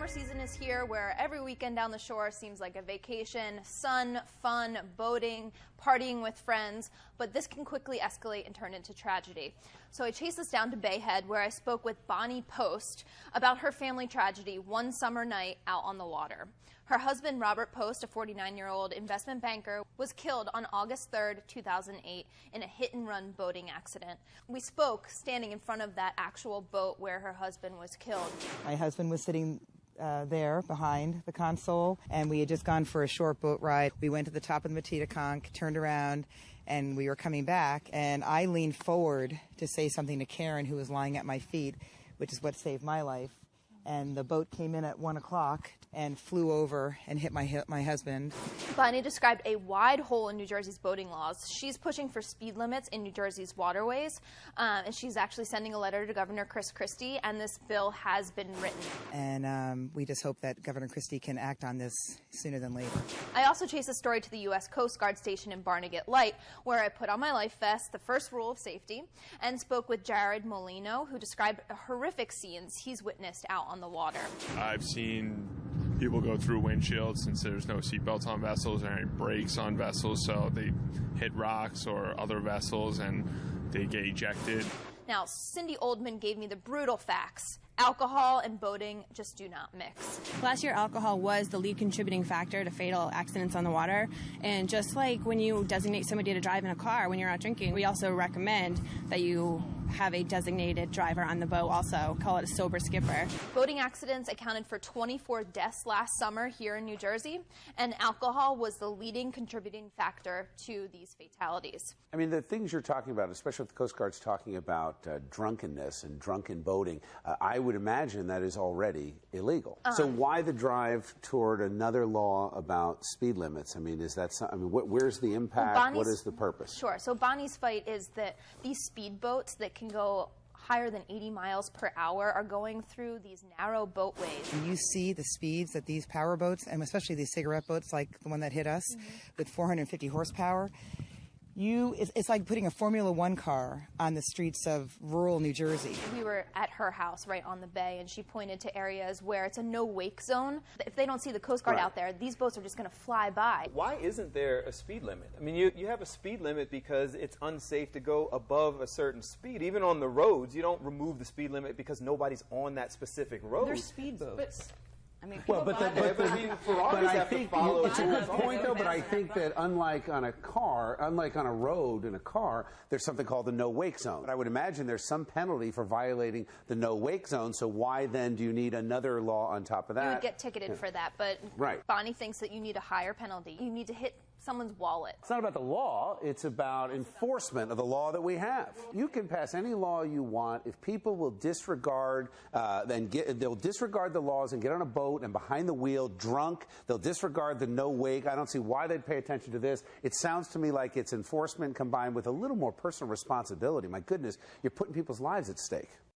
Summer season is here, where every weekend down the shore seems like a vacation. Sun, fun, boating, partying with friends. But this can quickly escalate and turn into tragedy. So I chased this down to Bay Head, where I spoke with Bonnie Post about her family tragedy one summer night out on the water. Her husband, Robert Post, a 49-year-old investment banker, was killed on August 3rd, 2008 in a hit-and-run boating accident. We spoke standing in front of that actual boat where her husband was killed. My husband was sitting there behind the console, and we had just gone for a short boat ride. We went to the top of the Metedeconk, turned around, and we were coming back, and I leaned forward to say something to Karen, who was lying at my feet, which is what saved my life. And the boat came in at 1 o'clock and flew over and hit my husband. Bonnie described a wide hole in New Jersey's boating laws. She's pushing for speed limits in New Jersey's waterways, and she's actually sending a letter to Governor Chris Christie, and this bill has been written. And we just hope that Governor Christie can act on this sooner than later. I also chased a story to the U.S. Coast Guard station in Barnegat Light, where I put on my life vest, the first rule of safety, and spoke with Jared Molino, who described horrific scenes he's witnessed out on the water. I've seen people go through windshields since there's no seatbelts on vessels or any brakes on vessels, so they hit rocks or other vessels and they get ejected. Now, Cindy Oldman gave me the brutal facts. Alcohol and boating just do not mix. Last year, alcohol was the lead contributing factor to fatal accidents on the water. And just like when you designate somebody to drive in a car when you're out drinking, we also recommend that you have a designated driver on the boat also. Call it a sober skipper. Boating accidents accounted for 24 deaths last summer here in New Jersey, and alcohol was the leading contributing factor to these fatalities. I mean, the things you're talking about, especially if the Coast Guard's talking about drunkenness and drunken boating, I would imagine that is already illegal. So why the drive toward another law about speed limits? I mean, is that where's the impact? Well, what is the purpose? Sure. So Bonnie's fight is that these speed boats that can go higher than 80 miles per hour are going through these narrow boatways. You see the speeds that these power boats, and especially these cigarette boats like the one that hit us, with 450 horsepower, it's like putting a Formula One car on the streets of rural New Jersey. We were at her house right on the bay, and she pointed to areas where it's a no-wake zone. If they don't see the Coast Guard out there, these boats are just going to fly by. Why isn't there a speed limit? I mean, you have a speed limit because it's unsafe to go above a certain speed. Even on the roads, you don't remove the speed limit because nobody's on that specific road. They're speed boats. I think it's a good point, though. But I think that unlike on a road in a car, there's something called the no-wake zone. But I would imagine there's some penalty for violating the no-wake zone. So why then do you need another law on top of that? You would get ticketed for that. But Bonnie thinks that you need a higher penalty. You need to hit someone's wallet. It's not about the law. It's about enforcement of the law that we have. You can pass any law you want if people will disregard, they'll disregard the laws and get on a boat and behind the wheel drunk. They'll disregard the no wake. I don't see why they'd pay attention to this. It sounds to me like it's enforcement combined with a little more personal responsibility. My goodness, you're putting people's lives at stake.